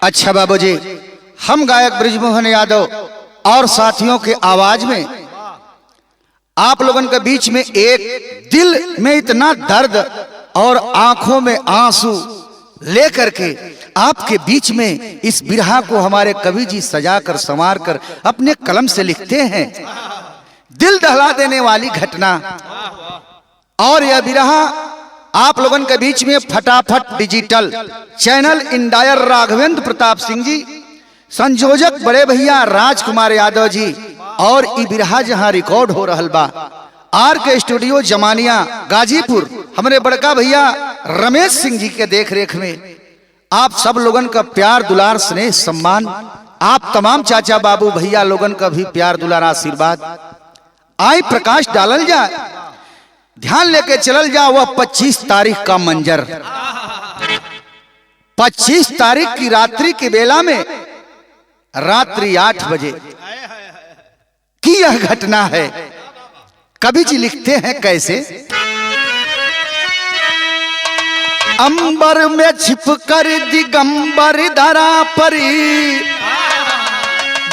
अच्छा बाबूजी, हम गायक ब्रिजमोहन यादव और साथियों के आवाज में आप लोगन के बीच में एक दिल में इतना दर्द और आंखों में आंसू लेकर के आपके बीच में इस बिरहा को हमारे कवि जी सजाकर संवार कर अपने कलम से लिखते हैं। दिल दहला देने वाली घटना। और यह बिरहा आप लोगन के बीच में फटाफट डिजिटल चैनल इंडायर राघवेंद्र प्रताप सिंह जी, संयोजक बड़े भैया राजकुमार यादव जी, और ई बिरहा जहां रिकॉर्ड हो रहल बा आर के स्टूडियो जमानिया गाजीपुर, हमारे बड़का भैया रमेश सिंह जी के देख रेख में आप सब लोगन का प्यार दुलार स्नेह सम्मान, आप तमाम चाचा बाबू भैया लोगन का भी प्यार दुलार आशीर्वाद। आई प्रकाश डालल जाए, ध्यान लेके चलल जा वह 25 तारीख का मंजर। 25 तारीख की रात्रि की बेला में रात्रि 8 बजे की यह घटना है। कवि जी लिखते हैं कैसे। अंबर में छिपकर दिगंबर धरा परी,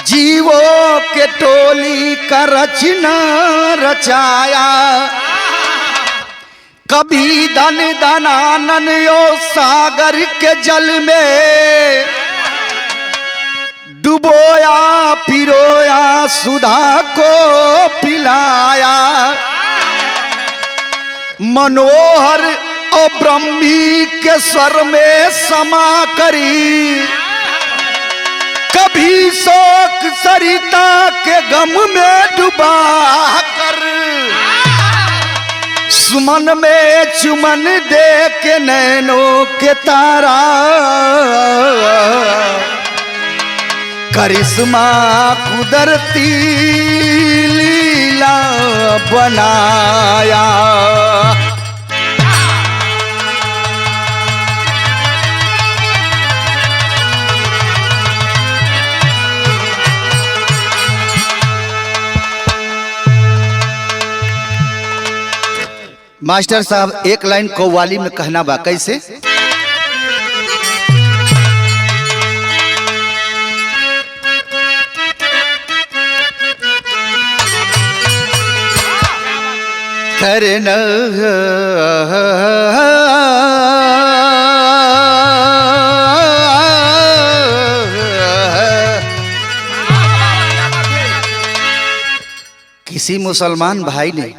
जीवों के टोली का रचना रचाया। कभी धन धनानन यो सागर के जल में, डुबोया पिरोया सुधा को पिलाया। मनोहर और ब्रह्मी के स्वर में समा करी, कभी शोक सरिता के गम में डुबा कर। सुमन में चुमन दे के नैनों के तारा, करिश्मा कुदरती लीला बनाया। मास्टर साहब एक लाइन कव्वाली में कहना बा कैसे। करना किसी मुसलमान भाई ने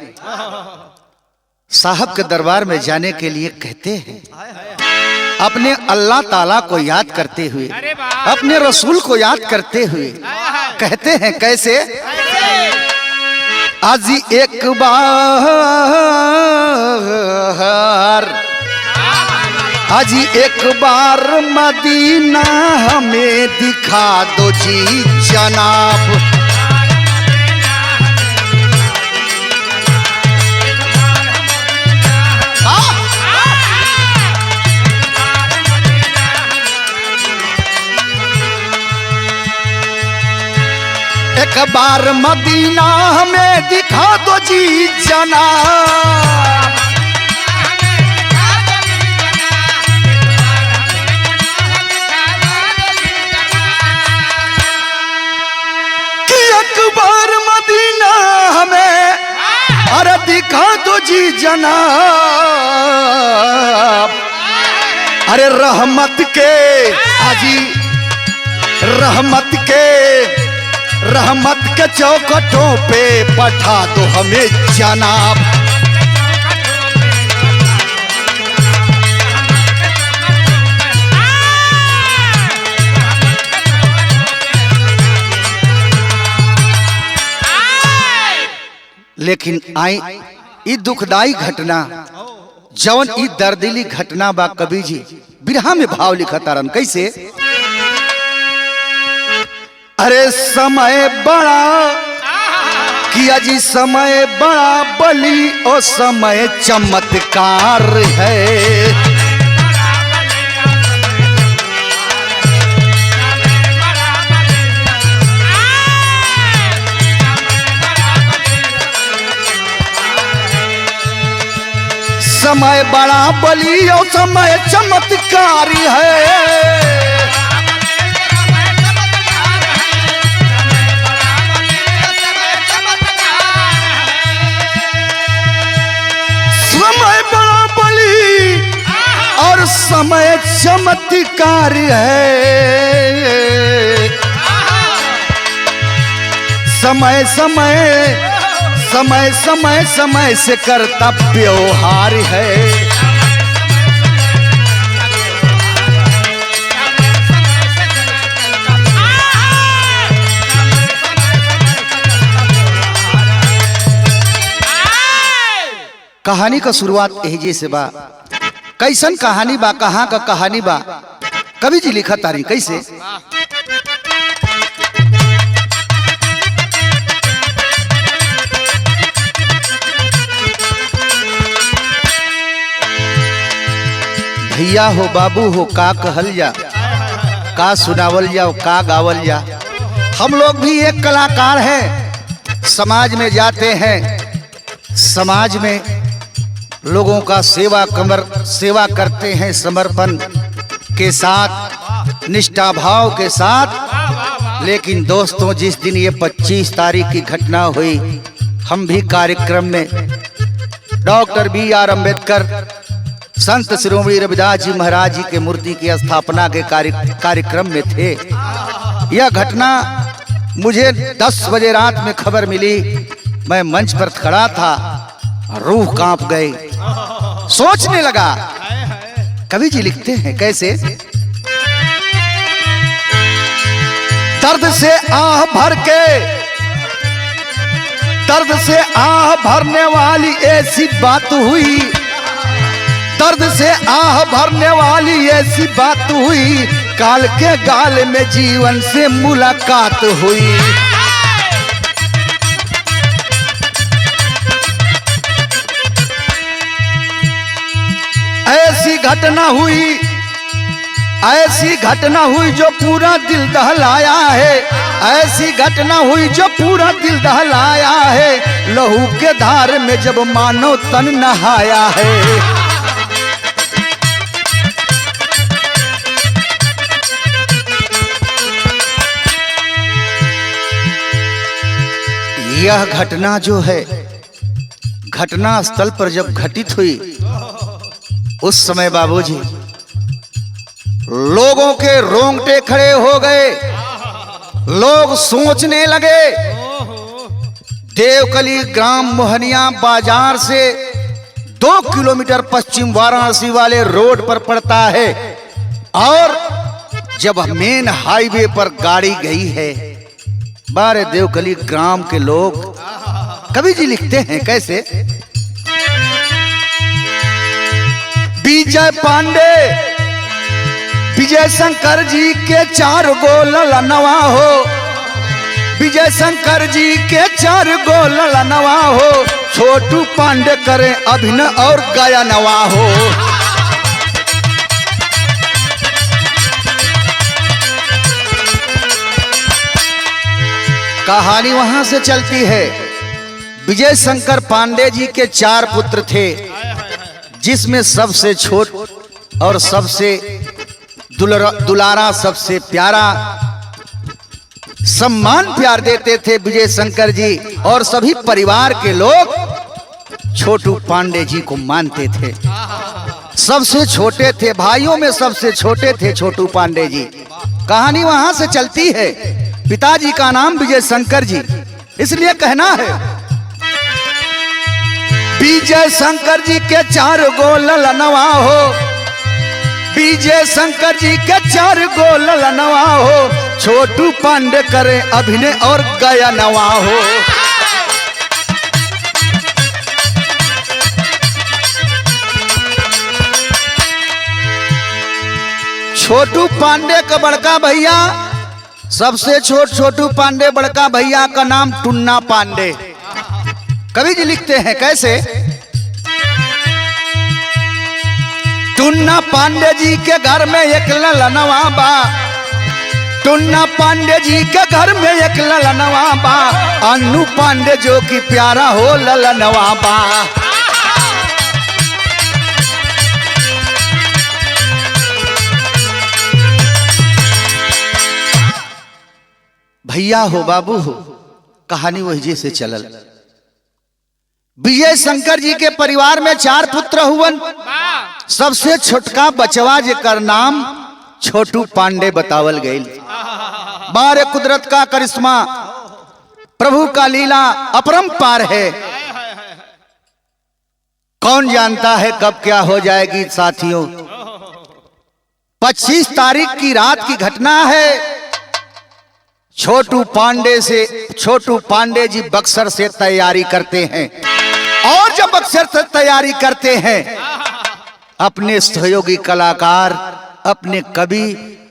साहब के दरबार में जाने के लिए कहते हैं, अपने अल्लाह ताला को याद करते हुए, अपने रसूल को याद करते हुए कहते हैं कैसे। आज एक बार, आज एक बार मदीना हमें दिखा दो जी जनाब। एक बार मदीना हमें दिखा दो जी जनाब। कि एक बार मदीना हमें अरे दिखा दो जी जनाब। अरे रहमत के आजी, रहमत के चौखटों पे पठा दो हमें जनाब। लेकिन आई ई दुखदाई घटना, जौन ई दर्दिली घटना बा कवि जी बिरहा में भाव लिखा तारन कैसे। अरे समय बड़ा किया जी, समय बड़ा बली और समय चमत्कार है। समय बड़ा बली और समय चमत्कारी है। चमत्कार है। समय समय समय समय समय से करता व्यवहार है। कहानी का शुरुआत एहिजे से बा। कैसन कहानी बा, कहाँ का कहानी बा, कवि जी लिखा तारी कैसे। भैया हो बाबू हो का कहल जा, का सुनावल जा, का गावल जा। हम लोग भी एक कलाकार हैं, समाज में जाते हैं, समाज में लोगों का सेवा करते हैं समर्पण के साथ, निष्ठा भाव के साथ। लेकिन दोस्तों, जिस दिन ये 25 तारीख की घटना हुई, हम भी कार्यक्रम में डॉक्टर B.R. अम्बेडकर संत शिरोमणि रविदास जी महाराज जी के मूर्ति की स्थापना के कार्यक्रम में थे। यह घटना मुझे 10 बजे रात में खबर मिली। मैं मंच पर खड़ा था, रूह कांप गई, सोचने लगा। कवि जी लिखते हैं कैसे। दर्द से आह भरने वाली ऐसी बात हुई, दर्द से आह भरने वाली ऐसी बात हुई, काल के गाल में जीवन से मुलाकात हुई। ऐसी घटना हुई जो पूरा दिल दहलाया है। ऐसी घटना हुई जो पूरा दिल दहलाया है। लहू के धार में जब मानव तन नहाया है। यह घटना जो है, घटना स्थल पर जब घटित हुई, उस समय बाबूजी लोगों के रोंगटे खड़े हो गए। लोग सोचने लगे। देवकली ग्राम मोहनिया बाजार से 2 किलोमीटर पश्चिम वाराणसी वाले रोड पर पड़ता है। और जब मेन हाईवे पर गाड़ी गई है, बारे देवकली ग्राम के लोग, कवि जी लिखते हैं कैसे। विजय पांडे विजय शंकर जी के 4 गो ललनवा हो। विजय शंकर जी के 4 गो ललनवा हो। छोटू पांडे करे अभिनय और गायनवा हो। कहानी वहां से चलती है। विजय शंकर पांडे जी के 4 पुत्र थे, जिसमें सबसे छोट और सबसे दुलारा, सबसे प्यारा, सम्मान प्यार देते थे विजय शंकर जी। और सभी परिवार के लोग छोटू पांडे जी को मानते थे। सबसे छोटे थे, भाइयों में सबसे छोटे थे छोटू पांडे जी। कहानी वहां से चलती है। पिताजी का नाम विजय शंकर जी, इसलिए कहना है। विजय शंकर जी के 4 गो ललनवा हो। विजय शंकर जी के 4 गो ललनवा हो। छोटू पांडे करे अभिनय और गायनवा हो। छोटू पांडे का बड़का भैया, सबसे छोटू पांडे, बड़का भैया का नाम टुन्ना पांडे। कवि जी लिखते हैं कैसे। टुन्ना पांडे जी के घर में एक ललनवा बा। टुन्ना पांडे जी के घर में एक ललनवा बा। अन्नू पांडे जो कि प्यारा हो ललनवा बा। भैया हो बाबू हो, कहानी वही से चलल। विजय शंकर जी के परिवार में 4 पुत्र हुवन। सबसे छोटका बचवा जेकर नाम छोटू पांडे बतावल गई। बारे कुदरत का करिश्मा, प्रभु का लीला अपरंपार है। कौन जानता है कब क्या हो जाएगी साथियों। 25 तारीख की रात की घटना है। छोटू पांडे जी बक्सर से तैयारी करते हैं और जब बक्सर से तैयारी करते हैं अपने सहयोगी कलाकार, अपने कवि,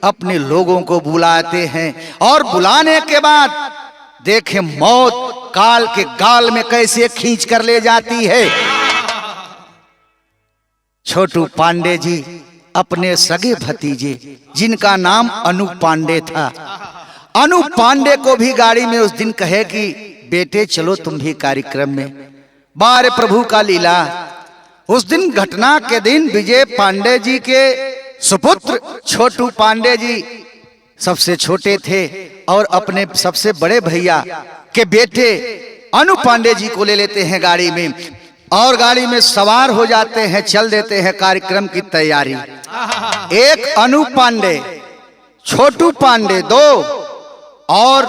अपने लोगों को बुलाते हैं और बुलाने के बाद देखें मौत काल के गाल में कैसे खींच कर ले जाती है। छोटू पांडे जी अपने सगे भतीजे जिनका नाम अनु पांडे था, अनु पांडे को भी गाड़ी में उस दिन कहे कि बेटे चलो तुम भी कार्यक्रम में। बारे प्रभु का लीला। उस दिन घटना के दिन विजय पांडे जी के सुपुत्र छोटू पांडे जी सबसे छोटे थे और अपने सबसे बड़े भैया के बेटे अनु पांडे जी को ले लेते हैं गाड़ी में और गाड़ी में सवार हो जाते हैं, चल देते हैं कार्यक्रम की तैयारी। एक अनु पांडे, छोटू पांडे 2 और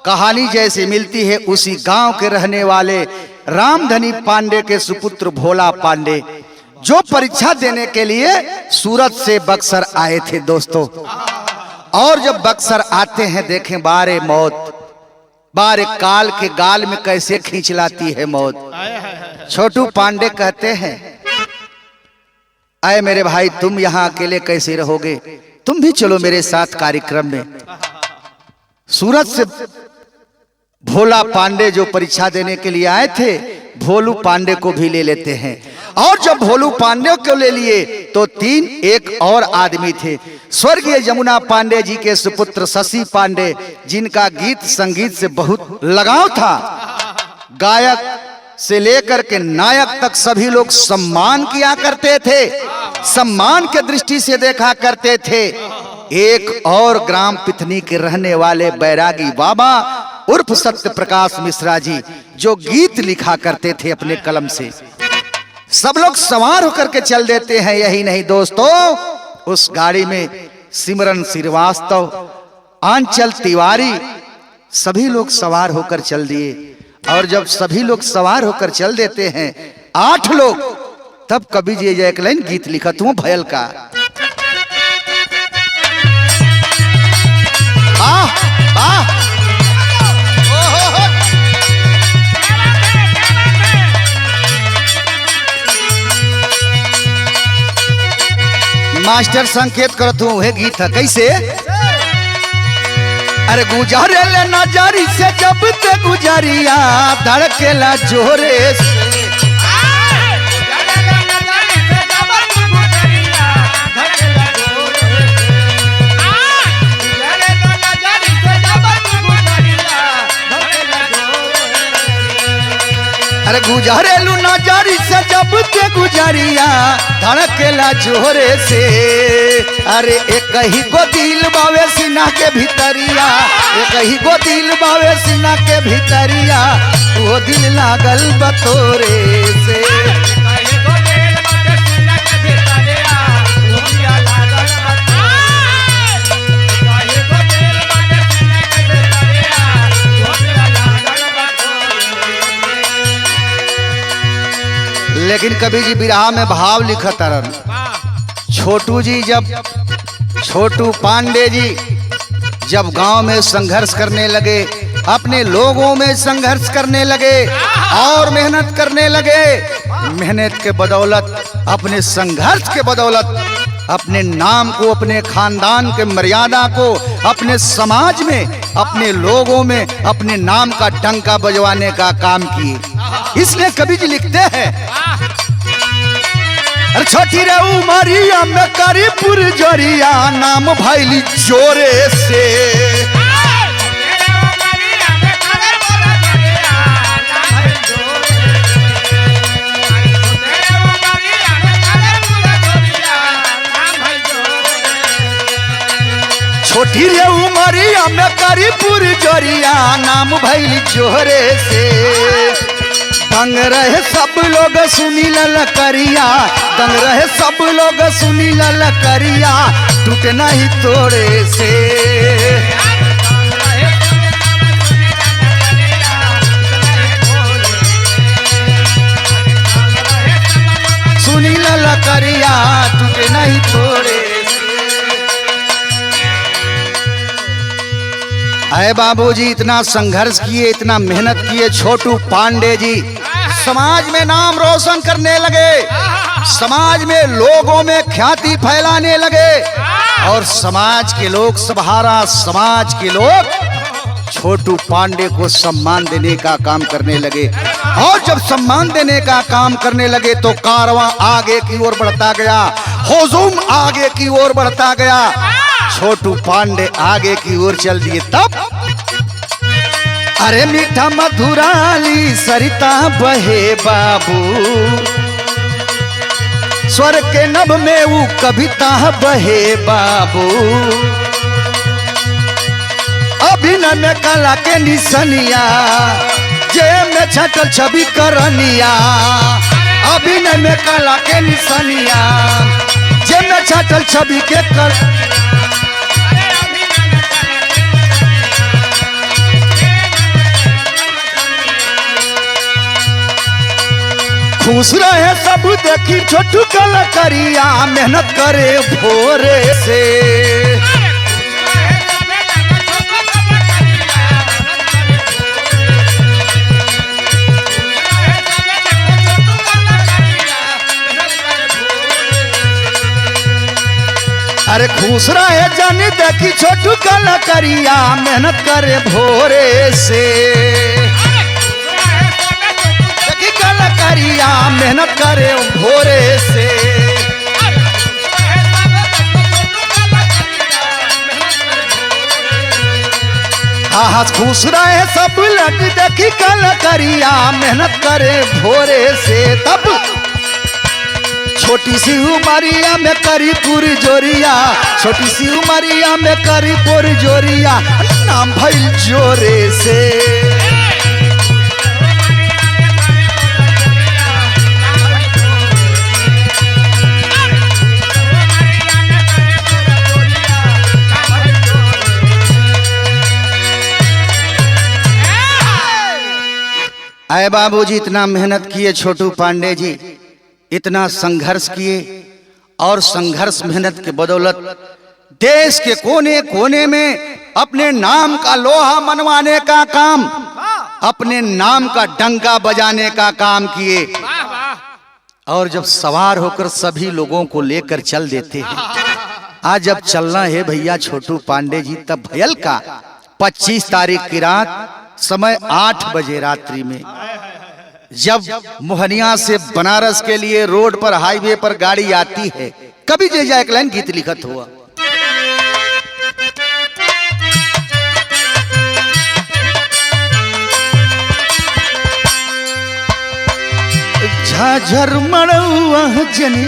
कहानी जैसे मिलती है उसी गांव के रहने वाले रामधनी पांडे के सुपुत्र भोला पांडे जो परीक्षा देने के लिए सूरत से बक्सर आए थे दोस्तों। और जब बक्सर आते हैं देखें बारे मौत, बारे काल के गाल में कैसे खींच लाती है मौत। छोटू पांडे कहते हैं आए मेरे भाई तुम यहां अकेले कैसे रहोगे, तुम भी चलो मेरे साथ कार्यक्रम में। सूरत से भोला पांडे जो परीक्षा देने के लिए आए थे भोलू पांडे को भी ले लेते हैं और जब भोलू पांडे को ले लिए तो 3 एक और आदमी थे। स्वर्गीय जमुना पांडे जी के सुपुत्र शशि पांडे जिनका गीत संगीत से बहुत लगाव था। गायक से लेकर के नायक तक सभी लोग सम्मान किया करते थे, सम्मान के दृष्टि से देखा करते थे। एक और ग्राम पिथनी के रहने वाले बैरागी बाबा उर्फ सत्य प्रकाश मिश्रा जी जो गीत लिखा करते थे अपने कलम से। सब लोग सवार होकर के चल देते हैं। यही नहीं दोस्तों, उस गाड़ी में सिमरन श्रीवास्तव, आंचल तिवारी सभी लोग सवार होकर चल दिए। और जब सभी लोग सवार होकर चल देते हैं 8 लोग, तब कवि जी एक लाइन गीत लिखा तू भयल का। मास्टर संकेत करो तू है गीत है कैसे। अरे गुजारे ले नजारी से जब ते गुजारिया धड़केला जोरे से। अरे गुजारेलू नजारी से जब ते गुजारिया धड़केला जोरे से। अरे एक ही गो दिल बावे सीना के भीतरिया, एक ही गो दिल बावे सीना के भीतरिया, वो दिल लागल बतोरे से। लेकिन कभी जी बिरहा में भाव लिखत रन। छोटू पांडे जी जब गांव में संघर्ष करने लगे, अपने लोगों में संघर्ष करने लगे और मेहनत करने लगे। मेहनत के बदौलत, अपने संघर्ष के बदौलत अपने नाम को, अपने खानदान के मर्यादा को, अपने समाज में, अपने लोगों में अपने नाम का डंका बजवाने का काम किए। इसलिए कवि जी लिखते हैं अरे छोटी रे उमरिया में करीपुर जोरिया नाम भैली जोरे से। छोटी रे उमरिया में करीपुर जोरिया नाम भैली जोरे से। दंग रहे सब लोग सुनी ललकरिया, दंग रहे सब लोग सुनी ललकरिया, टूटे नहीं तोड़े से। सुनी ललकरिया टूटे नहीं तोड़े। अरे बाबूजी इतना संघर्ष किए, इतना मेहनत किए छोटू पांडे जी, समाज में नाम रोशन करने लगे, समाज में लोगों में ख्याति फैलाने लगे और समाज के लोग, सहारा समाज के लोग छोटू पांडे को सम्मान देने का काम करने लगे। और जब सम्मान देने का काम करने लगे तो कारवां आगे की ओर बढ़ता गया, हुजूम आगे की ओर बढ़ता गया, छोटू पांडे आगे की ओर चल दिए। तब अरे मीठा मधुराली सरिता बहे बाबू, स्वर के नभ में वो कविता बहे बाबू, अभिनय में कला के निसनिया, जे में छटल छवि करनिया, अभिनय में कला के निसनिया, जे में छटल छवि के कर। खुश रहे सब देखी छोटू कलाकारिया, मेहनत करे भोरे से। अरे खुश रहे जानी देखी छोटू कलाकारिया, मेहनत करे भोरे से। कलाकारिया मेहनत करे भोरे से। हाँ खुश रहे सब लग देखी कलाकारिया, मेहनत करे भोरे से। तब छोटी सी उमरिया में करी पूरी जोरिया, छोटी सी उमरिया में करी पूरी जोरिया, नाम भइल जोरे से। आए बाबूजी इतना मेहनत किए छोटू पांडे जी, इतना संघर्ष किए और संघर्ष मेहनत के बदौलत देश के कोने कोने में अपने नाम का लोहा मनवाने का काम, अपने नाम का डंका बजाने का काम किए। और जब सवार होकर सभी लोगों को लेकर चल देते हैं। आज जब चलना है भैया छोटू पांडे जी, तब भयल का 25 तारीख की रात समय 8 बजे रात्रि में जब मोहनिया से बनारस के लिए रोड पर हाईवे पर गाड़ी आती है, कभी जे एक लाइन गीत लिखत हुआ। झाझर मड़ुआ जनी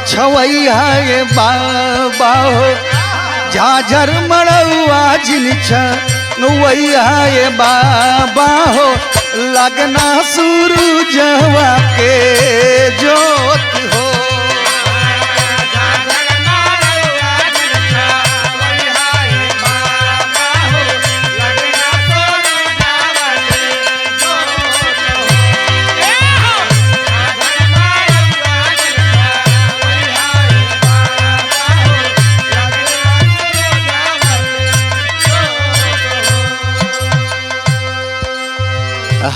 छवैया ये बाबा हो, झाझर मड़ुआ जिन छवैया ये बाबा हो, लगना सूरजवा के जोत हो।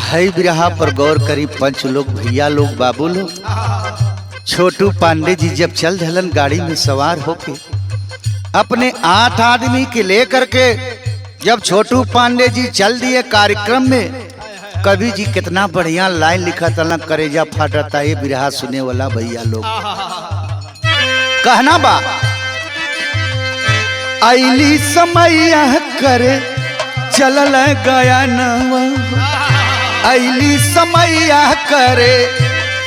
है बिरहा पर गौर करी पंच लोग, भैया लोग, बाबू लोग। छोटू पांडे जी जब चल धलन गाड़ी में सवार होके अपने 8 आदमी के लेकर के, जब छोटू पांडे जी चल दिए कार्यक्रम में, कवि जी कितना बढ़िया लाइन लिखा था, करेजा फाटता है बिरहा सुने वाला भैया लोग। कहना बा आईली समैया करे चलल गया नवा, आईली समैया करे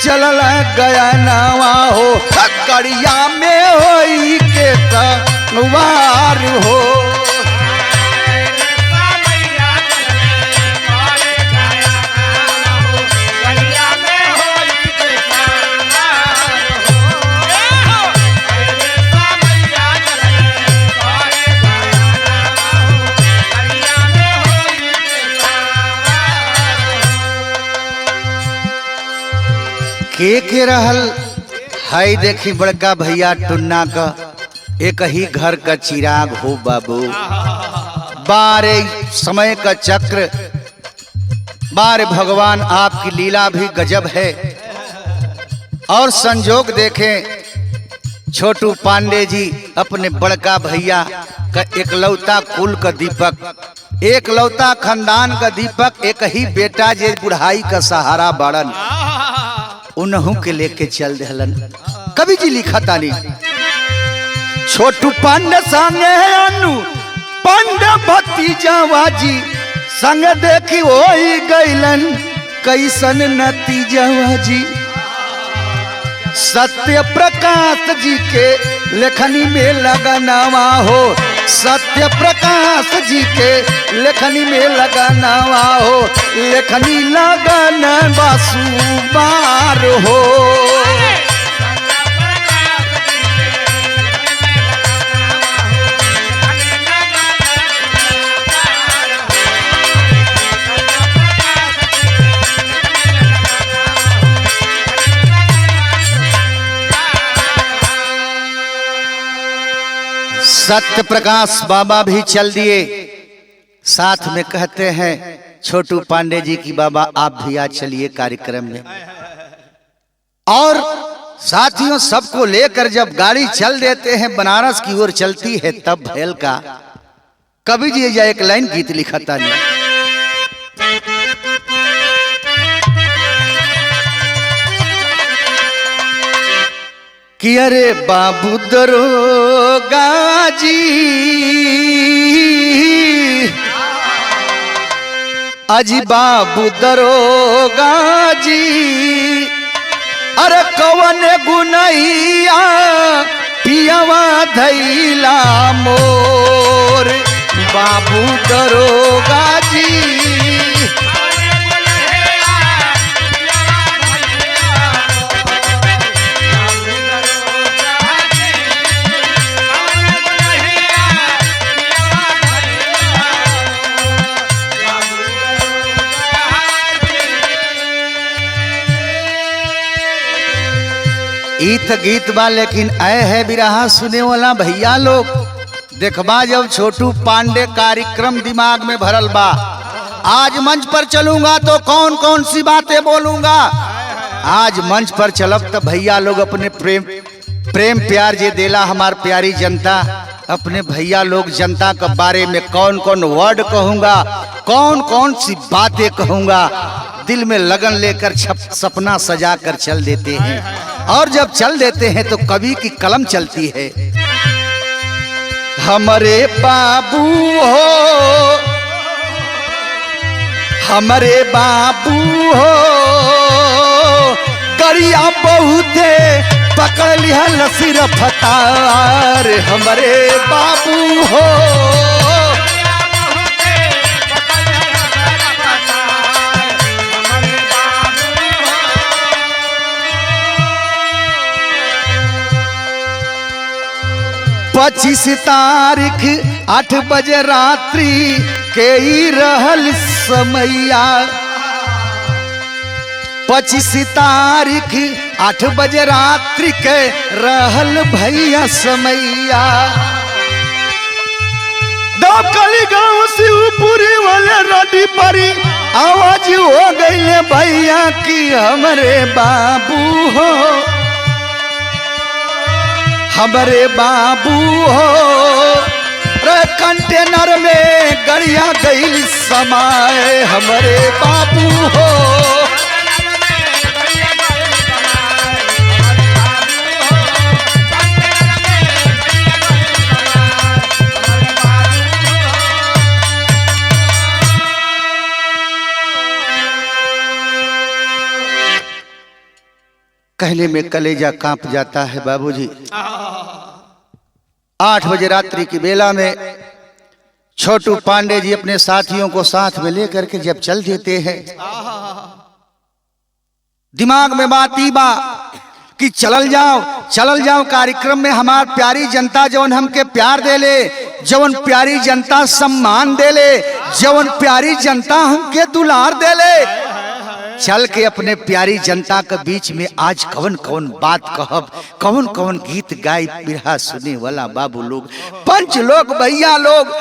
चलल गया नवा हो, कड़िया में होई के तवार हो। के रहल हाय देखी बड़का भैया टुन्ना का एक ही घर का चिराग हो बाबू। बारे समय का चक्र, बारे भगवान आपकी लीला भी गजब है। और संजोग देखें छोटू पांडे जी अपने बड़का भैया का एकलौता कुल का दीपक, एकलौता खानदान का दीपक, एक ही बेटा जे बुढ़ाई का सहारा बाड़न, उन्हों के लेके चल दहलन। कवि जी लिखा तानी छोटू पांडे संगे अनु पांडे भतीजावा जी संग देखी होई गईलन कैसन नतीजावा जी। सत्य प्रकाश जी के लेखनी में लगनवा हो, सत्य प्रकाश जी के लेखनी में लगनवा हो, लेखनी लगन बासुबार हो। सत्य प्रकाश बाबा भी चल दिए, साथ में कहते हैं छोटू पांडे जी की बाबा आप भी आज चलिए कार्यक्रम में। और साथियों सबको लेकर जब गाड़ी चल देते हैं बनारस की ओर चलती है तब भैल का कवि जी या एक लाइन गीत लिखा था कि अरे बाबू दरोगा जी अजी बाबू दरोगा जी अरे कवन गुनैया पियवा धैला मोर बाबू दरोगा जी। ईत गीत बा लेकिन आए है बिरहा सुने वाला भैया लोग देखबा जब छोटू पांडे कार्यक्रम दिमाग में भरल बा। आज मंच पर चलूंगा तो कौन कौन सी बातें बोलूंगा। आज मंच पर चलब तो भैया लोग अपने प्रेम प्यार जे देला हमार प्यारी जनता, अपने भैया लोग जनता के बारे में कौन कौन वर्ड कहूंगा, कौन कौन सी बातें कहूंगा, दिल में लगन लेकर सपना सजा कर चल देते हैं। और जब चल देते हैं तो कवि की कलम चलती है। हमारे बाबू हो, हमारे बाबू हो गरिया बहुते पकड़ लिया लसीर फतार। हमारे बाबू हो पच्चीस तारीख 8 बजे रात्रि के ही रहल समैया। 25 तारीख 8 बजे रात्रि के रहल भैया समैया। दोकली गाँव शिवपुरी वाले रडी परी आवाज हो गई भैया की हमारे बाबू हो, हमारे बाबू हो रे कंटेनर में गरिया गई समाए। हमारे बाबू हो कहने में कलेजा कांप जाता है बाबूजी। 8 बजे रात्रि की बेला में छोटू पांडे जी अपने साथियों को साथ में लेकर के जब चल देते हैं, दिमाग में बात ही बा कि चलल जाओ कार्यक्रम में हमार प्यारी जनता जवन हमके प्यार दे ले, जवन प्यारी जनता सम्मान दे ले, जवन प्यारी जनता हमके दुलार दे ले, चल के अपने प्यारी जनता के बीच में आज कौन कौन बात कहब, कौन कौन गीत गाय बिरहा सुने वाला बाबू लोग, पंच लोग, भैया लोग,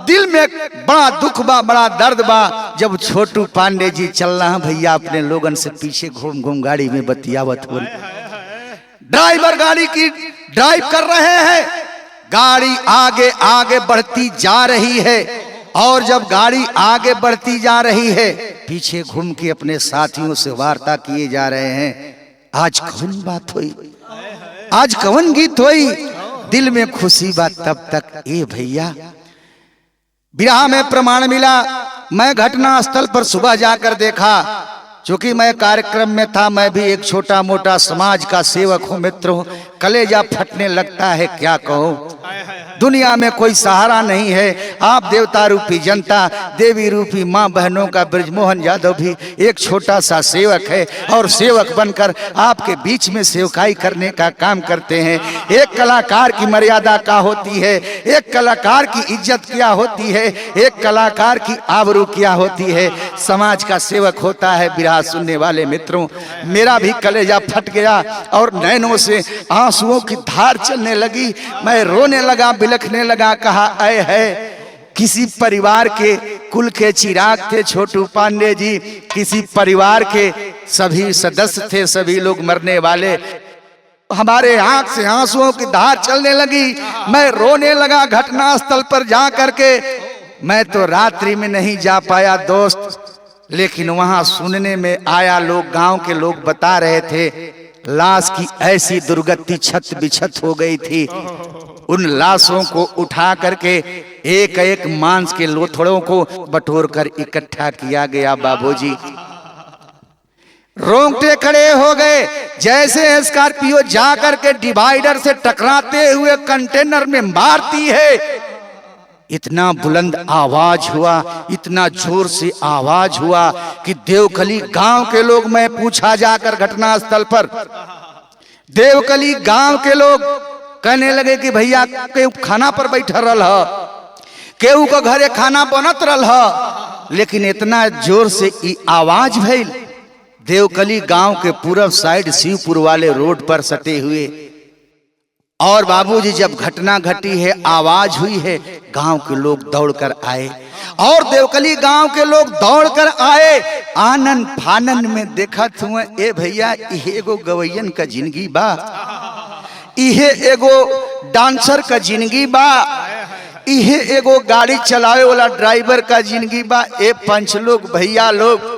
दिल में बड़ा दुख बा, बड़ा दर्द बा। जब छोटू पांडे जी चल रहा है भैया अपने लोगन से पीछे घूम घूम गाड़ी में बतियावत हो, ड्राइवर गाड़ी की ड्राइव कर रहे हैं, गाड़ी आगे आगे बढ़ती जा रही है और जब गाड़ी आगे बढ़ती जा रही है पीछे घूम के अपने साथियों से वार्ता किए जा रहे हैं। आज कौन बात हुई, आज कौन गीत हुई, दिल में खुशी बात तब तक ए भैया बिरहा में प्रमाण मिला। मैं घटना स्थल पर सुबह जाकर देखा, क्योंकि मैं कार्यक्रम में था, मैं भी एक छोटा मोटा समाज का सेवक हूँ मित्रों, कलेजा फटने लगता है क्या कहूँ। दुनिया में कोई सहारा नहीं है, आप देवता रूपी जनता, देवी रूपी माँ बहनों का बृजमोहन यादव भी एक छोटा सा सेवक है और सेवक बनकर आपके बीच में सेवकाई करने का काम करते हैं। एक कलाकार की मर्यादा क्या होती है, एक कलाकार की इज्जत क्या होती है, एक कलाकार की आबरू क्या होती है, समाज का सेवक होता है। बिरहा सुनने वाले मित्रों, मेरा भी कलेजा फट गया और नैनों से आंसुओं की धार चलने लगी, मैं रोने लगा, बिलखने लगा। कहा ऐ है किसी परिवार के कुल के चिराग थे छोटू पांडे जी, किसी परिवार के सभी सदस्य थे, सभी लोग मरने वाले। हमारे आंख से आंसुओं की धार चलने लगी, मैं रोने लगा घटना स्थल पर जा करके। मैं तो रात्रि में नहीं जा पाया दोस्त, लेकिन वहां सुनने में आया, लोग गांव के लोग बता रहे थे लाश की ऐसी दुर्गति छत बिछत हो गई थी। उन लाशों को उठा करके एक एक मांस के लोथड़ों को बटोर कर इकट्ठा किया गया। बाबूजी रोंगटे खड़े हो गए, जैसे स्कॉर्पियो जा करके डिवाइडर से टकराते हुए कंटेनर में मारती है। इतना बुलंद आवाज हुआ, इतना जोर से आवाज हुआ कि देवकली गांव के लोग, मैं पूछा जाकर घटना स्थल पर, देवकली गांव के लोग कहने लगे कि भैया केहू खाना पर बैठा रहा, केहू का घरे खाना बनत रहा, लेकिन इतना जोर से आवाज भइल। देवकली गांव के पूरब साइड शिवपुर वाले रोड पर सटे हुए। और बाबूजी जब घटना घटी है, आवाज हुई है, गांव के लोग दौड़कर आए और देवकली गांव के लोग दौड़कर आए। आनन फानन में देखत हुए, ए भैया इहे एगो गवैयन का जिंदगी बा, इहे एगो डांसर का जिंदगी बा, इहे एगो गाड़ी चलावे वाला ड्राइवर का जिंदगी बा। ए पंच लोग, भैया लोग,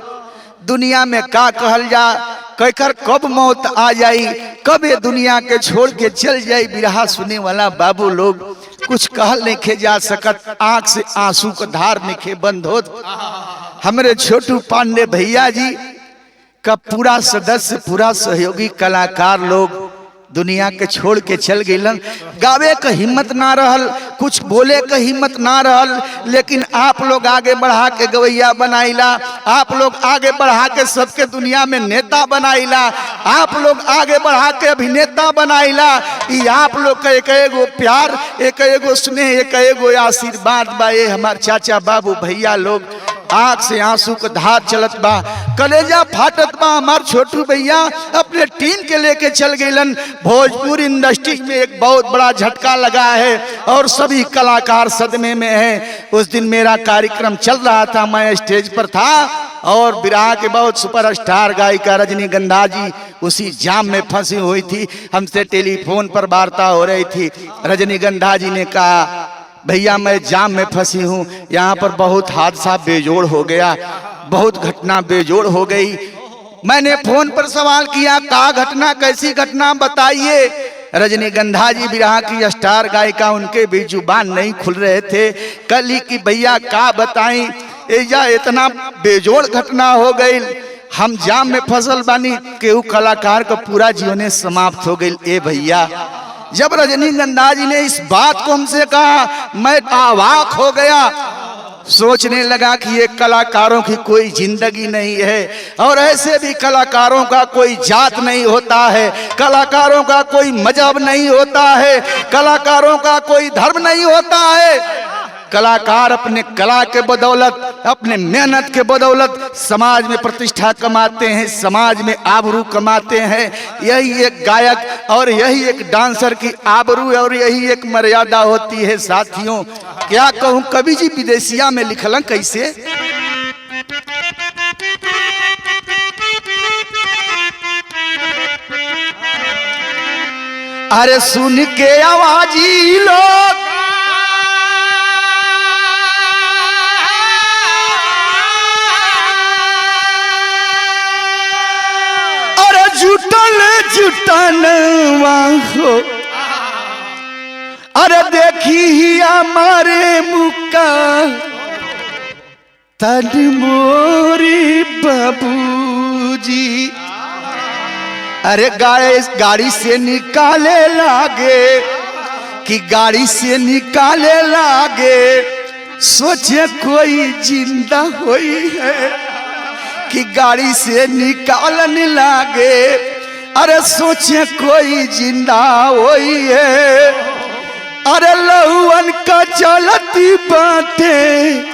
दुनिया में का कहल जा, कहकर कब मौत आ जाई, कब ये दुनिया के छोड़ के चल जाई। बिरहा सुने वाला बाबू लोग कुछ कहल नहीं खे जा सकत, आंख से आंसू का धार नहीं खे बंद होत। हमारे छोटू पांडे भैया जी का पूरा सदस्य, पूरा सहयोगी कलाकार लोग दुनिया के छोड़ के चल गईलन। गावे का हिम्मत ना रहल, कुछ बोले का हिम्मत ना रहल, लेकिन आप लोग आगे बढ़ा के गवैया बनाइला, आप लोग आगे बढ़ा के सबके दुनिया में नेता बनाइला, आप लोग आगे बढ़ा के अभिनेता बनाइला। ये आप लोग का एक एगो प्यार, एक एगो स्नेह, एक एगो आशीर्वाद बा। ये हमार चाचा बाबू भैया लोग, आंख से आंसू का धार चलत बा, कलेजा फाटत बा। हमार छोटू भैया अपने टीम के लेके चल गईलन। भोजपुर इंडस्ट्री में एक बहुत बड़ा झटका लगा है और सभी कलाकार सदमे में हैं। उस दिन मेरा कार्यक्रम चल रहा था, मैं स्टेज पर था और बिरहा के बहुत सुपरस्टार गायिका रजनीगंधा जी उसी जाम में फंसी हुई थी। हमसे टेलीफोन पर वार्ता हो रही थी। रजनीगंधा जी ने कहा, भैया मैं जाम में फंसी हूँ, यहाँ पर बहुत हादसा बेजोड़ हो गया, बहुत घटना बेजोड़ हो गई। मैंने फोन पर सवाल किया, क्या घटना, कैसी घटना बताइए। रजनीगंधा जी बिरहा की स्टार गायिका, उनके भी जुबान नहीं खुल रहे थे। कल ही कि भैया क्या बताई, एजा इतना बेजोड़ घटना हो गई, हम जाम में फसल बानी, केहू कलाकार का पूरा जीवन समाप्त हो गई। ए भैया, जब रजनीगंधा जी ने इस बात को हमसे कहा, मैं अवाक हो गया। सोचने लगा कि ये कलाकारों की कोई जिंदगी नहीं है और ऐसे भी कलाकारों का कोई जात नहीं होता है, कलाकारों का कोई मजहब नहीं होता है, कलाकारों का कोई धर्म नहीं होता है। कलाकार अपने कला के बदौलत, अपने मेहनत के बदौलत समाज में प्रतिष्ठा कमाते हैं, समाज में आबरू कमाते हैं। यही एक गायक और यही एक डांसर की आबरू और यही एक मर्यादा होती है साथियों। क्या कहूँ, कवि जी विदेशिया में लिखलन कैसे, अरे सुन के आवाजी लोग अरे जुटन जुटन हो, अरे देखी ही हमारे मुक्का तन मोरी बाबूजी, अरे गाड़ी से निकाले लागे कि गाड़ी से निकाले लागे, सोचे कोई जिंदा हुई है कि गाड़ी से निकालने लागे, अरे सोचे कोई जिंदा हुई है। अरे लहुअन का चलती बातें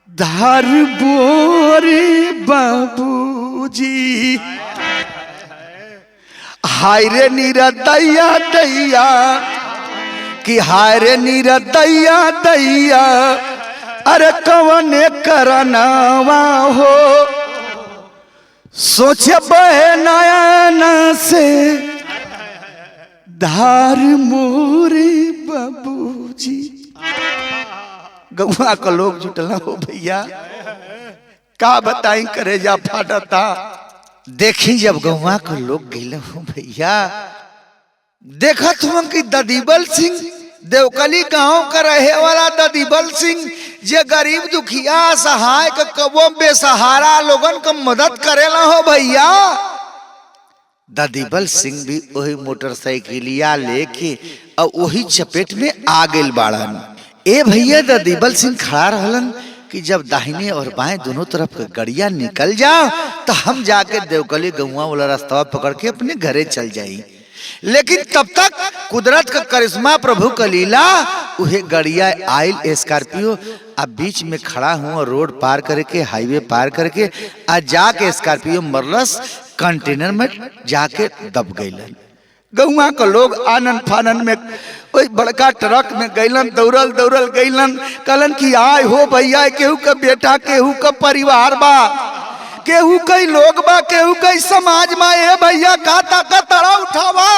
धार बोरे बाबूजी, हाय रे नीरा दैया दैया कि हाय रे नीरा दैया दैया, अरे कवने करनावा हो, सोचे बहे नयना से धार मोरे बाबूजी। गौवा का लोग जुटला हो भैया, का बताई करे जा फाटता। देखी जब गौवा के लोग गए हो भैया, देखत हम कि ददीबल सिंह देवकली गांव का रहे वाला ददीबल सिंह जे गरीब दुखिया सहाय का कबो बेसहारा लोगन का मदद करेला हो भैया। ददीबल सिंह भी वही मोटरसाइकिलिया लेके और वही चपेट में आ गइल बाड़न। ए भैया ददीबल सिंह खड़ा रहलन कि जब दाहिने और बाएं दोनों तरफ का गड़िया निकल जाओ तो हम जाके देवकली गौवा वाला रास्ता पकड़ के अपने घरे चल जाई। लेकिन तब तक कुदरत का करिश्मा, प्रभु का लीला, उहे गड़िया आइल स्कॉर्पियो अब बीच में खड़ा हुआ, रोड पार करके हाईवे पार करके आ जाके स्कॉर्पियो मरलस कंटेनर में जाके दब गइलन। गौवा का लोग आनन फानन में वही बड़का ट्रक में गइलन, दौड़ल दौड़ल गइलन, कहलन कि आय हो भैया, केहू का बेटा, केहू का परिवार बा, केहू कई लोग बा, केहू कई समाज में, ए भैया का ताकत तड़ा उठावा।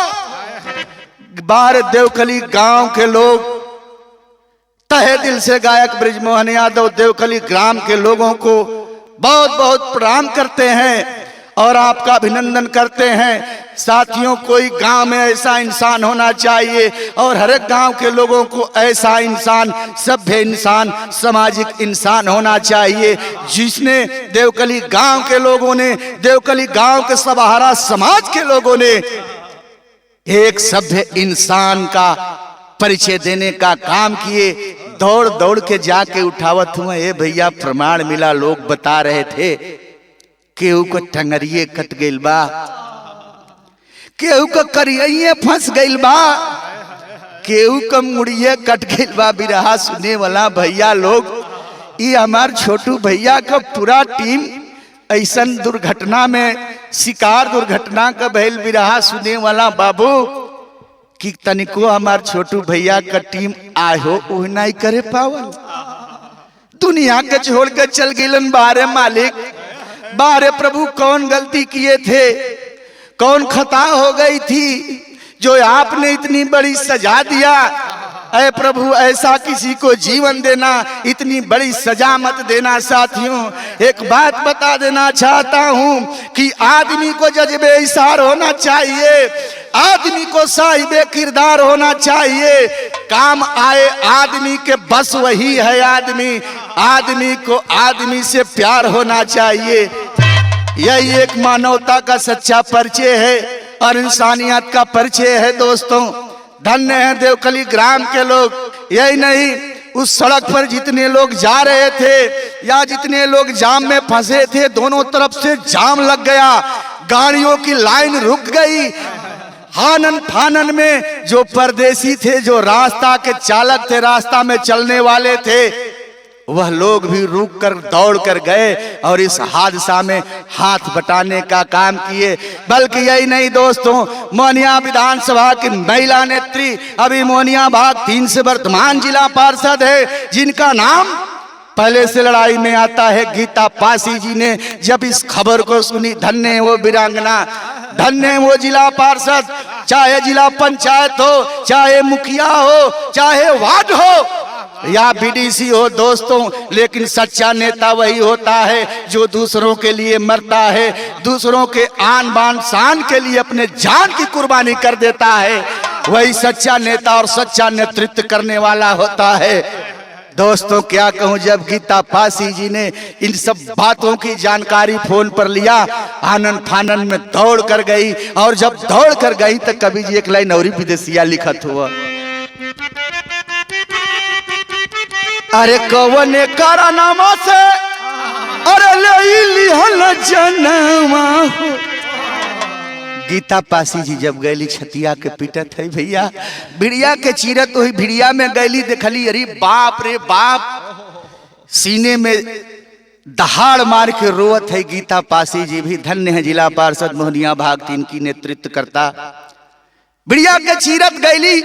बार देवकली गांव के लोग तहे दिल से गायक ब्रिजमोहन यादव देवकली ग्राम के लोगों को बहुत बहुत प्रणाम करते हैं और आपका अभिनंदन करते हैं। साथियों, कोई गांव में ऐसा इंसान होना चाहिए और हर एक गांव के लोगों को ऐसा इंसान, सभ्य इंसान, सामाजिक इंसान होना चाहिए, जिसने देवकली गांव के लोगों ने, देवकली गांव के सभारा समाज के लोगों ने एक सभ्य इंसान का परिचय देने का काम किए। दौड़ दौड़ के जाके उठावत हुए। ए भैया प्रमाण मिला, लोग बता रहे थे केहू को टंगरिए कट गइल बा, केहू को करिये फंस गइल बा, केहू को मुड़िए कट गइल बा। बिरहा सुने वाला भैया लोग, ये हमार छोटू भैया का पूरा टीम ऐसन दुर्घटना में, शिकार दुर्घटना का भइल बिरहा सुने वाला बाबू कि तनिको हमार छोटू भैया का टीम आए हो वो नहीं करे पावल। दुनिया के छोड़ के चल गिलन बारे मालिक, बारे प्रभु कौन गलती किए थे, कौन खता हो गई थी जो आपने इतनी बड़ी सजा दिया। ऐ प्रभु ऐसा किसी को जीवन देना, इतनी बड़ी सजा मत देना। साथियों, एक बात बता देना चाहता हूँ कि आदमी को जज्बे इशार होना चाहिए, आदमी को साहिबे किरदार होना चाहिए, काम आए आदमी के बस वही है आदमी, आदमी को आदमी से प्यार होना चाहिए। यही एक मानवता का सच्चा परिचय है और इंसानियत का परिचय है। दोस्तों, धन्य है देवकली ग्राम के लोग। यही नहीं, उस सड़क पर जितने लोग जा रहे थे या जितने लोग जाम में फंसे थे, दोनों तरफ से जाम लग गया, गाड़ियों की लाइन रुक गई, आनन फानन में जो परदेसी थे, जो रास्ता के चालक थे, रास्ता में चलने वाले थे, वह लोग भी रुक कर दौड़ कर गए और इस हादसा में हाथ बटाने का काम किए। बल्कि यही नहीं दोस्तों, मोहनिया विधानसभा की महिला नेत्री, अभी मोहनिया भाग 3 से वर्तमान जिला पार्षद है, जिनका नाम पहले से लड़ाई में आता है, गीता पासी जी ने जब इस खबर को सुनी, धन्य वो वीरांगना, धन्य वो जिला पार्षद, चाहे जिला पंचायत हो, चाहे मुखिया हो, चाहे वार्ड हो या बीडीसी हो दोस्तों, लेकिन सच्चा नेता वही होता है जो दूसरों के लिए मरता है, दूसरों के आन बान शान के लिए अपने जान की कुर्बानी कर देता है। वही सच्चा नेता और सच्चा नेतृत्व करने वाला होता है। दोस्तों क्या कहूं, जब गीता पासी जी ने इन सब बातों की जानकारी फोन पर लिया, आनन फानन में दौड़ कर गई, और जब दौड़ कर गई तो कवि जी एक लाइन और विदेशिया लिखत हुआ, अरे कवने कारनामा से अरे ले लिहल जनमा हो। गीता पासी जी जब गैली छतिया के पीटत है भैया, भिड़िया के चीरत हुई, भिड़िया में गैली देखली, अरे बाप रे बाप, सीने में दहाड़ मार के रोवत है गीता पासी जी भी। धन्य है जिला पार्षद मोहनिया भाग 3 की नेतृत्व करता। भिड़िया के चीरत गैली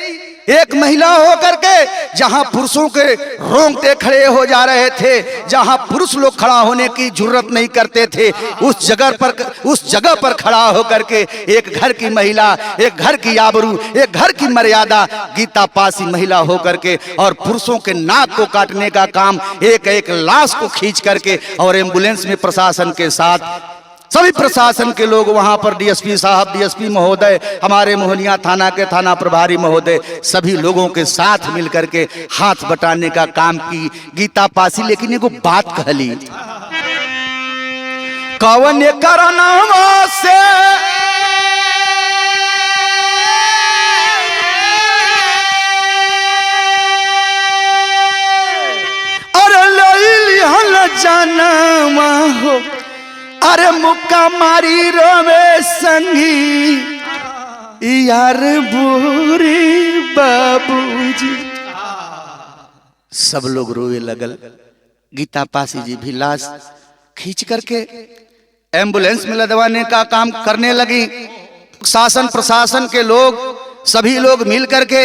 एक महिला होकर के, जहां पुरुषों के रोंगटे खड़े हो जा रहे थे, जहां पुरुष लोग खड़ा होने की जुर्रत नहीं करते थे, उस जगह पर खड़ा होकर के एक घर की महिला, एक घर की आबरू, एक घर की मर्यादा, गीता पासी महिला होकर के, और पुरुषों के नाक को काटने का काम, एक एक लाश को खींच करके, और एम्बुलेंस में प्रशासन के साथ सभी प्रशासन के लोग वहां पर, डीएसपी साहब, डीएसपी महोदय, हमारे मोहनिया थाना के थाना प्रभारी महोदय, सभी लोगों के साथ मिलकर के हाथ बटाने का काम की गीता पासी। लेकिन एगो बात कहली, कवन करनामा से अरे लैली हल जनमा हो, अरे मुक्का मारी रोवे संगी यार बुरी बाबूजी। सब लोग रोए लगल। गीता पासी जी भी लाश खींच करके एम्बुलेंस में लदवाने का काम करने लगी। शासन प्रशासन के लोग, सभी लोग मिल करके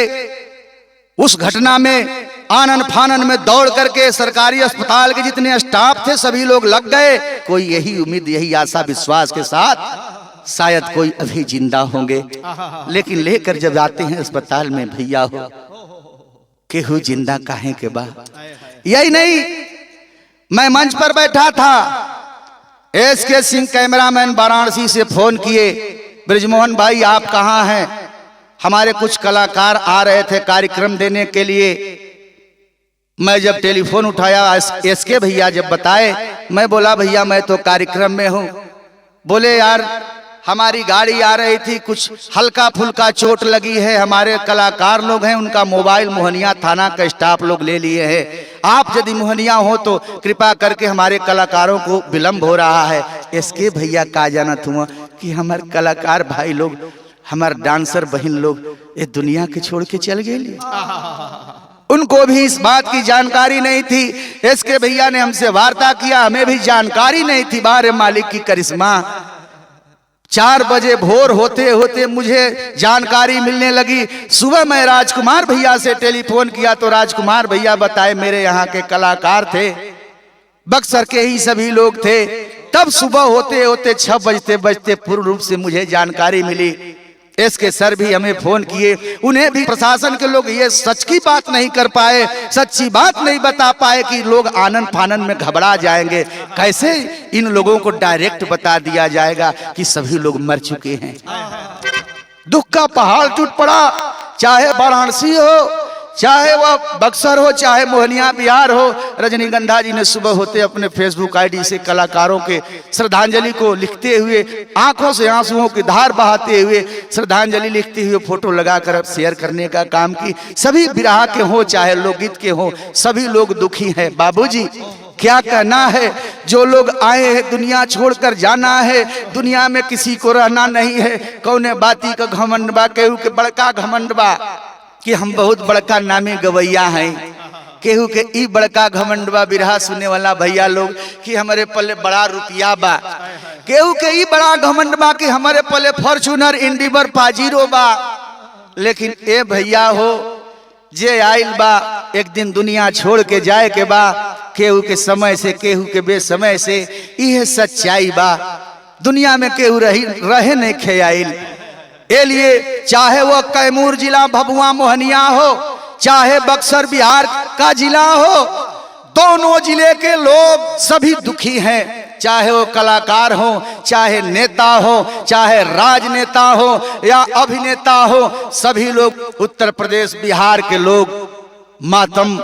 उस घटना में आनन फानन में दौड़ करके सरकारी अस्पताल के जितने स्टाफ थे सभी लोग लग गए। कोई यही उम्मीद, यही आशा विश्वास के साथ शायद कोई अभी जिंदा होंगे, लेकिन लेकर जब आते हैं अस्पताल में, भैया हो केहू जिंदा काहे के बा। यही नहीं, मैं मंच पर बैठा था, एसके सिंह कैमरामैन वाराणसी से फोन किए, ब्रिजमोहन भाई आप कहाँ हैं? हमारे कुछ कलाकार आ रहे थे कार्यक्रम देने के लिए। मैं जब टेलीफोन उठाया, एसके भैया जब बताए, मैं बोला भैया मैं तो कार्यक्रम में हूँ। बोले यार हमारी गाड़ी आ रही थी, कुछ हल्का फुल्का चोट लगी है, हमारे कलाकार लोग हैं, उनका मोबाइल मोहनिया थाना का स्टाफ लोग ले लिए हैं, आप यदि मोहनिया हो तो कृपा करके, हमारे कलाकारों को विलम्ब हो रहा है। एसके भैया का जानत हुआ कि हमारे कलाकार भाई लोग, हमारे डांसर बहन लोग ये दुनिया के छोड़ के चल गए। उनको भी इस बात की जानकारी नहीं थी। एसके भैया ने हमसे वार्ता किया, हमें भी जानकारी नहीं थी। बारे मालिक की करिश्मा। 4 बजे भोर होते होते मुझे जानकारी मिलने लगी। सुबह मैं राजकुमार भैया से टेलीफोन किया तो राजकुमार भैया बताए मेरे यहाँ के कलाकार थे, बक्सर के ही सभी लोग थे। तब सुबह होते होते 6 बजते पूर्ण रूप से मुझे जानकारी मिली। एसके सर भी हमें फोन किए, उन्हें भी प्रशासन के लोग ये सच की बात नहीं कर पाए, सच्ची बात नहीं बता पाए कि लोग आनन फानन में घबरा जाएंगे। कैसे इन लोगों को डायरेक्ट बता दिया जाएगा कि सभी लोग मर चुके हैं। दुख का पहाड़ टूट पड़ा, चाहे वाराणसी हो, चाहे वह बक्सर हो, चाहे मोहनिया बिहार हो। रजनीगंधा जी ने सुबह होते अपने फेसबुक आईडी से कलाकारों के श्रद्धांजलि को लिखते हुए, आंखों से आंसुओं की धार बहाते हुए श्रद्धांजलि लिखते हुए फोटो लगाकर शेयर करने का काम की। सभी बिरहा के हो चाहे लोकगीत के हो, सभी लोग दुखी हैं। बाबूजी क्या कहना है। जो लोग आए हैं दुनिया छोड़कर जाना है, दुनिया में किसी को रहना नहीं है। कौने बाती का घमंड बा, केहू के बड़का घमंड बा कि हम बहुत बड़का नामी गवैया हैं, केहू के ई बड़का घमंड बा बिरहा सुने वाला भैया लोग कि हमारे पल्ले बड़ा रुपया बा, केहू के ई बड़ा घमंड बा कि हमारे पल्ले फॉर्च्यूनर इंडिवर पाजीरो बा। लेकिन ए भैया हो, जे आइल बा एक दिन दुनिया छोड़ के जाए के बा, केहू के समय से केहू के बेसमय से, यह सच्चाई बा। दुनिया में केहू रहे नहीं खे आइल। ए लिए चाहे वो कैमूर जिला भभुआ मोहनिया हो, चाहे बक्सर बिहार का जिला हो, दोनों जिले के लोग सभी दुखी हैं। चाहे वो कलाकार हो, चाहे नेता हो, चाहे राजनेता हो या अभिनेता हो, सभी लोग उत्तर प्रदेश बिहार के लोग मातम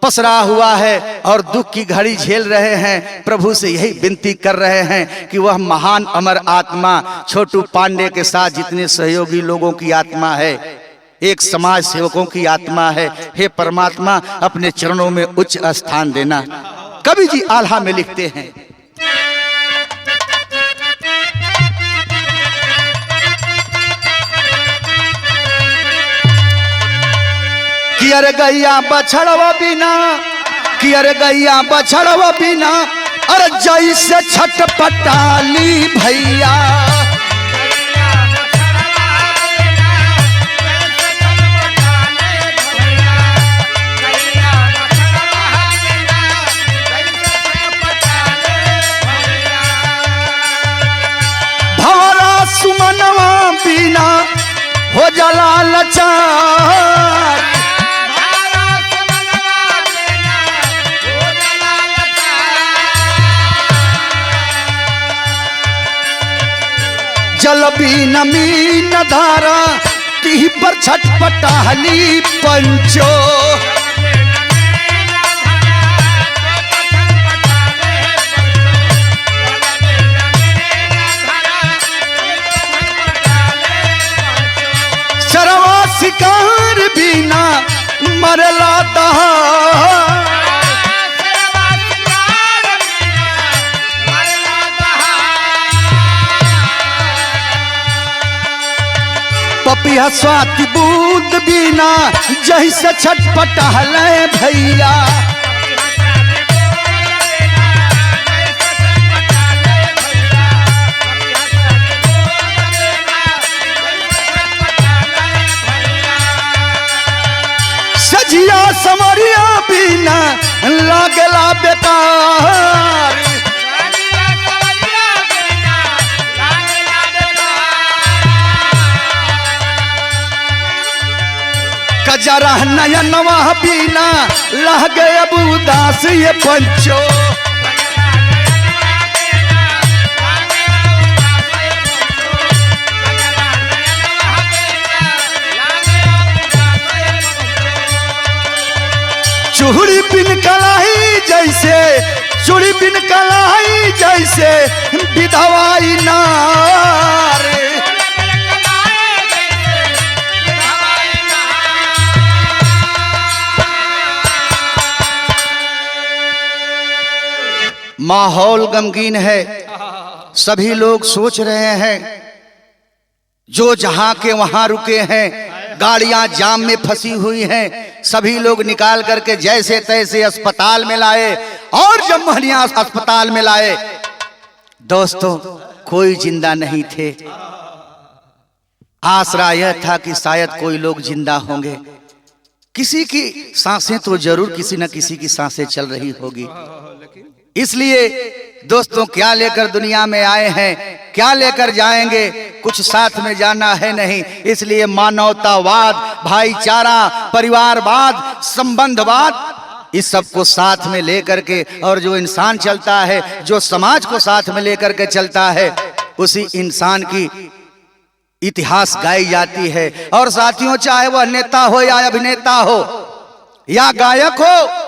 पसरा हुआ है और दुख की घड़ी झेल रहे हैं। प्रभु से यही विनती कर रहे हैं कि वह महान अमर आत्मा छोटू पांडे के साथ जितने सहयोगी लोगों की आत्मा है, एक समाज सेवकों की आत्मा है, हे परमात्मा अपने चरणों में उच्च स्थान देना। कवि जी आल्हा में लिखते हैं, कियर गैया बछड़वा बिना, कियर गैया बछड़वा बिना, अरे जैसे छटपटाली भैया। भवरा सुमनवा बिना हो जला लचार, जल बीन मीन धारा तीह पर छटपटाली पंचो। सरवा शिकार बिना मरला दहाड़, पपिया स्वाति बूंद बिना जैसे छटपटाले भैया। सजिया समरिया बिना लागला बेकार, कजरा नयनवा बिना लह गए अब उदास ये पंचो। चूड़ी बिन कलाई जैसे, चूड़ी बिन कलाई जैसे विधवाई नार, माहौल गमगीन है। सभी लोग सोच रहे हैं, जो जहां के वहां रुके हैं, गाड़ियां जाम में फंसी हुई हैं, सभी लोग निकाल करके जैसे तैसे अस्पताल में लाए और जब महलिया अस्पताल में लाए, दोस्तों कोई जिंदा नहीं थे। आसरा यह था कि शायद कोई लोग जिंदा होंगे, किसी की सांसें तो जरूर किसी न किसी की सांसें चल रही होगी। इसलिए दोस्तों क्या लेकर दुनिया में आए हैं, क्या लेकर जाएंगे, कुछ साथ में जाना है नहीं। इसलिए मानवतावाद, भाईचारा, परिवारवाद, संबंधवाद, इस सब को साथ में लेकर के, और जो इंसान चलता है, जो समाज को साथ में लेकर के चलता है, उसी इंसान की इतिहास गाई जाती है। और साथियों, चाहे वह नेता हो या अभिनेता हो या गायक हो,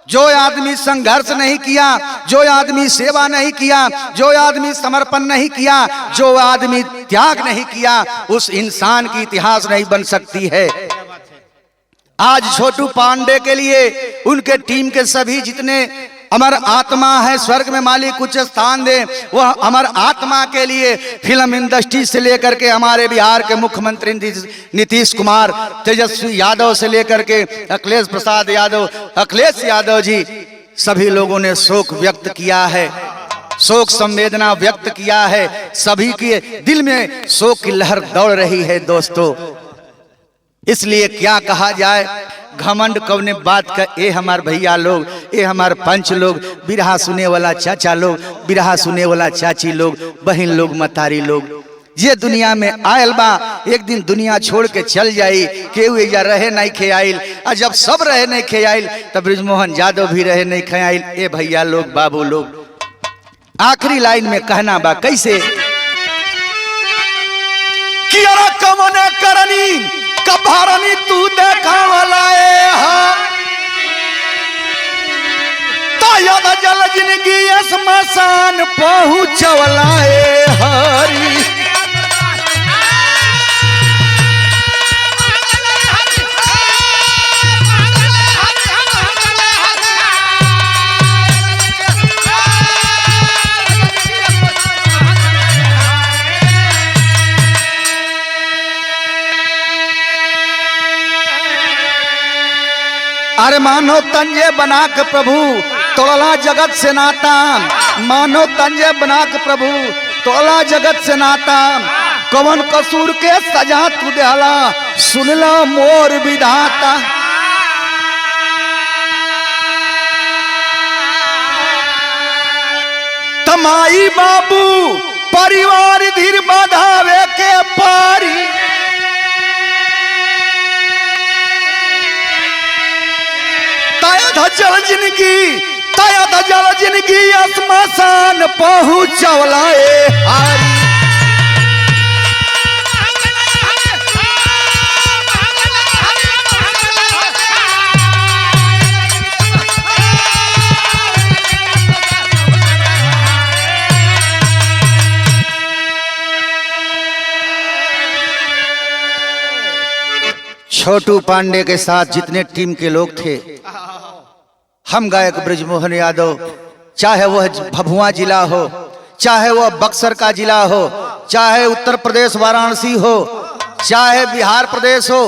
जो आदमी संघर्ष नहीं किया, जो आदमी सेवा नहीं किया, जो आदमी समर्पण नहीं किया, जो आदमी त्याग नहीं किया, उस इंसान की इतिहास नहीं बन सकती है। आज छोटू पांडे के लिए उनके टीम के सभी जितने अमर आत्मा है, स्वर्ग में मालिक कुछ स्थान दे। वह अमर आत्मा के लिए फिल्म इंडस्ट्री से लेकर के हमारे बिहार के मुख्यमंत्री नीतीश कुमार, तेजस्वी यादव से लेकर के अखिलेश प्रसाद यादव, अखिलेश यादव जी, सभी लोगों ने शोक व्यक्त किया है, शोक संवेदना व्यक्त किया है। सभी के दिल में शोक की लहर दौड़ रही है दोस्तों। इसलिए क्या कहा जाए, घमंड कौने बात का। ए हमार भैया लोग, ए हमार पंच लोग, बिरहा सुने वाला चाचा लोग, बिरहा सुने वाला चाची लोग, बहन लोग, मतारी लोग, ये दुनिया में आयल बा, एक दिन दुनिया छोड़ के चल जाई। केहू या रहे नहीं खेआइल, और जब सब रहे नहीं खेआइल तब ब्रिजमोहन यादव भी रहे नहीं खेआइल। ए भैया लोग, बाबू लोग, आखिरी लाइन में कहना बा कैसे कि अरे कमने करनी कभारनी तू देखा वाला तायद जल जिंदगी स्मशान पहुंचवला हरी। अरे मानो तंजे बना के प्रभु तोला जगत से नाता, मानो तंजे बना के प्रभु तोला जगत से नाता, कवन कसूर के सजा तू देला सुन लो मोर विधाता। तमाई बाबू परिवार धीर बढ़ावे के पारी, जल जिंदगी तायद जल जिंदगी स्मशान पहुंचवला हारी। छोटू पांडे के साथ जितने टीम के लोग थे, हम गायक ब्रिजमोहन यादव, चाहे वह भभुआ जिला हो, चाहे वह बक्सर का जिला हो, चाहे उत्तर प्रदेश वाराणसी हो, चाहे बिहार प्रदेश हो,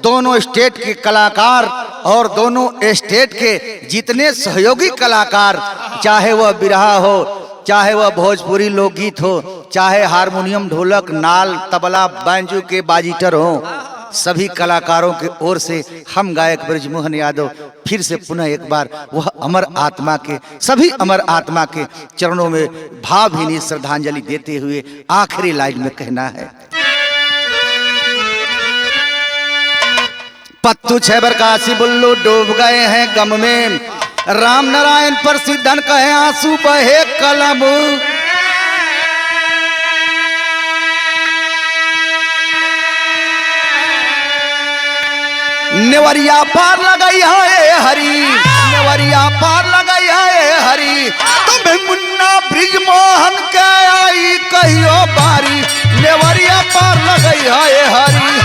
दोनों स्टेट के कलाकार और दोनों स्टेट के जितने सहयोगी कलाकार, चाहे वह बिरहा हो, चाहे वह भोजपुरी लोकगीत हो, चाहे हारमोनियम, ढोलक, नाल, तबला, बैंजू के बाजीटर हो, सभी कलाकारों की ओर से हम गायक ब्रिजमोहन यादव फिर से पुनः एक बार वह अमर आत्मा के, सभी अमर आत्मा के चरणों में भावभीनी श्रद्धांजलि देते हुए आखिरी लाइन में कहना है। पत्तू छैबर काशी बुल्लू डूब गए हैं गम में, राम नारायण पर सिद्धन कहे आंसू बहे कलम। नेवरिया पार लगाई है हरी, नेवरिया पार लगाई है हरी, तुम्हें मुन्ना ब्रिजमोहन के आई कहियो बारी, नेवरिया पार लगाई है हरी।